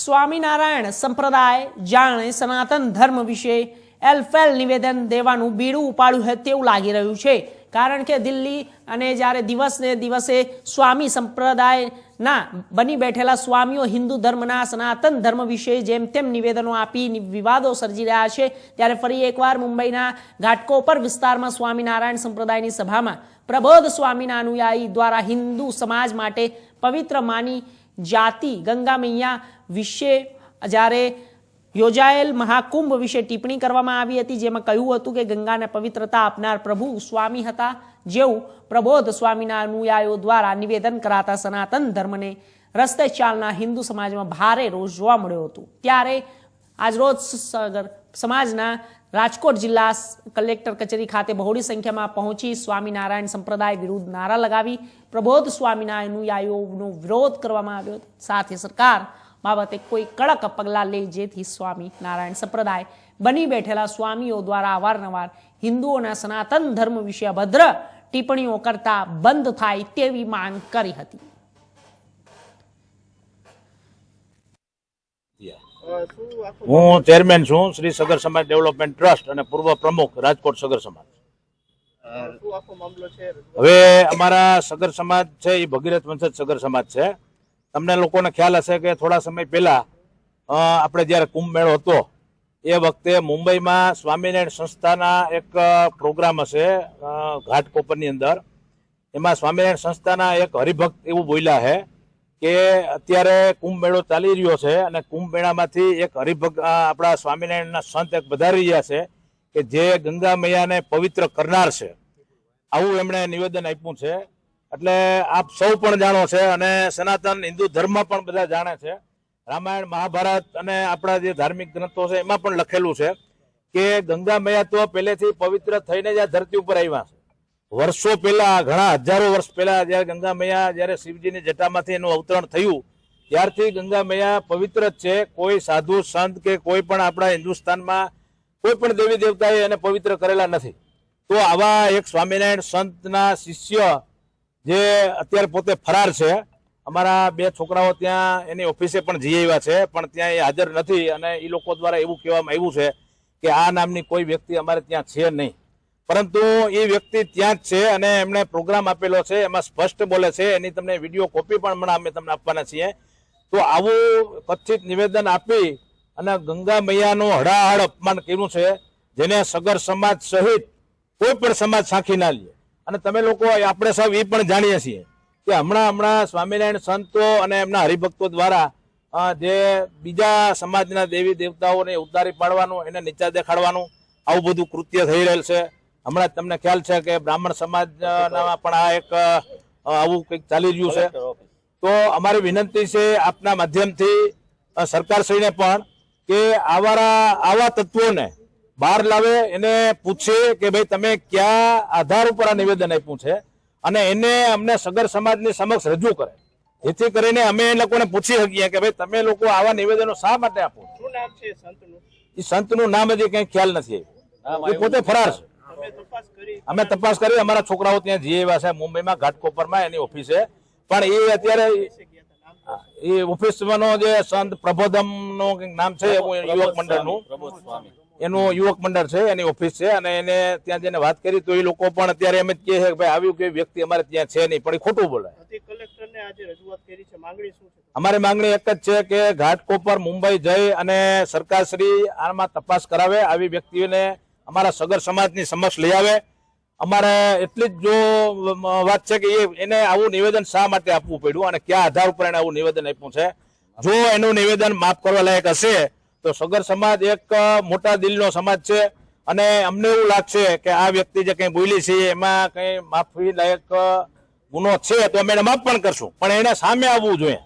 સ્વામિનારાયણ સંપ્રદાય જાણે સનાતન ધર્મ વિશે એલફેલ નિવેદન દેવાનું બીડું ઉપાડ્યું હોય તેવું લાગી રહ્યું છે। કારણ કે દિલ્હી અને જ્યારે દિવસને દિવસે સ્વામી સંપ્રદાયના બની બેઠેલા સ્વામીઓ હિન્દુ ધર્મના સનાતન ધર્મ વિશે જેમ તેમ નિવેદનો આપી વિવાદો સર્જી રહ્યા છે, ત્યારે ફરી એકવાર મુંબઈના ઘાટકોપર વિસ્તારમાં સ્વામિનારાયણ સંપ્રદાયની સભામાં પ્રબોધ સ્વામીના અનુયાયી દ્વારા હિન્દુ સમાજ માટે પવિત્ર માની જાતિ ગંગા મૈયા વિશે જ્યારે યોજાયેલ મહાકુંભ વિશે ટિપ્પણી કરવામાં આવી હતી, જેમાં કહ્યું હતું કે ગંગાને પવિત્રતા આપનાર પ્રભુ સ્વામી હતા, જેવું પ્રબોધ સ્વામીના અનુયાયીઓ દ્વારા નિવેદન કરાતા સનાતન ધર્મને રસ્તે ચાલનાર હિન્દુ સમાજમાં ભારે રોષ જોવા મળ્યો હતો। ત્યારે આજરોજ સમાજના રાજકોટ જિલ્લા કલેક્ટર કચેરી ખાતે બહોળી સંખ્યામાં પહોંચી સ્વામિનારાયણ સંપ્રદાય વિરુદ્ધ નારા લગાવી પ્રબોધ સ્વામીના અનુયાયીઓનો વિરોધ કરવામાં આવ્યો હતો। સાથે સરકાર બાબતે કોઈ કડક પગલાં લે જેથી સ્વામિનારાયણ સંપ્રદાય બની બેઠેલા સ્વામીઓ દ્વારા અવારનવાર હિન્દુઓના સનાતન ધર્મ વિશે અભદ્ર ટિપ્પણીઓ કરતા બંધ થાય તેવી માંગ કરી હતી। હું ચેરમેન છું શ્રી સગર સમાજ ડેવલપમેન્ટ ટ્રસ્ટ અને પૂર્વ પ્રમુખ રાજકોટ સગર સમાજ। હવે અમારા સગર સમાજ છે એ ભગીરથ વંશજ સગર સમાજ છે। તમને લોકોને ખ્યાલ હશે કે થોડા સમય પહેલા આપણે જ્યારે કુંભ મેળો હતો એ વખતે મુંબઈમાં સ્વામિનારાયણ સંસ્થાના એક પ્રોગ્રામ હશે ઘાટકોપરની અંદર, એમાં સ્વામિનારાયણ સંસ્થાના એક હરિભક્ત એવું બોલ્યા છે કે અત્યારે કુંભ મેળો ચાલી રહ્યો છે અને કુંભ મેળામાંથી એક હરિભક્ત આપણા સ્વામિનારાયણના સંત એક વધારી રહ્યા છે કે જે ગંગા મૈયાને પવિત્ર કરનાર છે, આવું એમણે નિવેદન આપ્યું છે। એટલે આપ સૌ પણ જાણો છે અને સનાતન હિન્દુ ધર્મ પણ બધા જાણે છે। રામાયણ મહાભારત અને આપણા જે ધાર્મિક ગ્રંથો છે એમાં પણ લખેલું છે કે ગંગા મૈયા તો પહેલેથી પવિત્ર થઈને જ આ ધરતી ઉપર આવ્યા છે। વર્ષો પહેલા, ઘણા હજારો વર્ષ પહેલા જયારે ગંગા મૈયા જયારે શિવજીની જટામાંથી એનું અવતરણ થયું ત્યારથી ગંગા મૈયા પવિત્ર જ છે। કોઈ સાધુ સંત કે કોઈ પણ આપણા હિન્દુસ્તાનમાં કોઈ પણ દેવી દેવતાએ એને પવિત્ર કરેલા નથી। તો આવા એક સ્વામિનારાયણ સંતના શિષ્ય જે અત્યારે પોતે ફરાર છે, અમારા બે છોકરાઓ ત્યાં એની ઓફિસે પણ જઈ આવ્યા છે પણ ત્યાં એ હાજર નથી અને એ લોકો દ્વારા એવું કહેવામાં આવ્યું છે કે આ નામની કોઈ વ્યક્તિ અમારે ત્યાં છે નહીં, પરંતુ એ વ્યક્તિ ત્યાં જ છે અને એમણે પ્રોગ્રામ આપેલો છે, એમાં સ્પષ્ટ બોલે છે, એની તમને વિડીયો કોપી પણ હમણાં અમે તમને આપવાના છીએ। તો આવું કથિત નિવેદન આપી અને ગંગા મૈયાનું હડાહડ અપમાન કર્યું છે, જેને સગર સમાજ સહિત કોઈ પણ સમાજ સાંખી ના લે। અને તમે લોકો આપણે સૌ એ પણ જાણીએ છીએ કે હમણાં સ્વામિનારાયણ સંતો અને એમના હરિભક્તો દ્વારા જે બીજા સમાજના દેવી દેવતાઓને ઉતારી પાડવાનું, એને નીચા દેખાડવાનું આવું બધું કૃત્ય થઈ રહેલ છે। હમણાં તમને ખ્યાલ છે કે બ્રાહ્મણ સમાજના પણ આ એક આવું કંઈક ચાલી રહ્યું છે। તો અમારી વિનંતી છે આપના માધ્યમથી સરકારશ્રીને પણ કે આવા તત્વોને બહાર લાવે, એને પૂછે કે ભાઈ તમે કયા આધાર ઉપર આ નિવેદન આપ્યું છે અને એને અમને સગર સમાજની સમક્ષ રજૂ કરે, જેથી કરીને અમે એ લોકોને પૂછી શકીએ કે ભાઈ તમે લોકો આવા નિવેદનો શા માટે આપો। શું નામ છે સંતનું? એ સંતનું નામ હજી કઈ ખ્યાલ નથી, એ પોતે ફરાર છે। અમે તપાસ કરી, અમારા છોકરાઓ ત્યાં જઈ આવ્યા છે મુંબઈમાં ઘાટકોપરમાં એની ઓફિસે, પણ એ અત્યારે એ ઓફિસનો જે સંત પ્રબોધમ નું નામ છે યુવક મંડળનું, એનું યુવક મંડળ છે, એની ઓફિસ છે અને એને ત્યાં જઈને વાત કરી તો એ લોકો પણ અત્યારે એમ જ કહે છે કે ભાઈ આવ્યું કે વ્યક્તિ અમારે ત્યાં છે નહીં, પણ એ ખોટું બોલે। અમારી માંગણી એક જ છે કે ઘાટકોપર મુંબઈ જઈ અને સરકારશ્રી આમાં તપાસ કરાવે, આવી વ્યક્તિઓને અમારા સગર સમાજની સમક્ષ લઈ આવે। અમારે એટલી જ જો વાત છે કે એને આવું નિવેદન શા માટે આપવું પડ્યું અને કયા આધાર ઉપર એને આવું નિવેદન આપ્યું છે। જો એનું નિવેદન માફ કરવા લાયક હશે તો સગર સમાજ એક મોટા દિલનો સમાજ છે અને અમને એવું લાગશે કે આ વ્યક્તિ જે કંઈ બોલી છે એમાં કંઈ માફી લાયક ગુનો છે તો અમે એને માફ પણ કરશું, પણ એને સામે આવવું જોઈએ।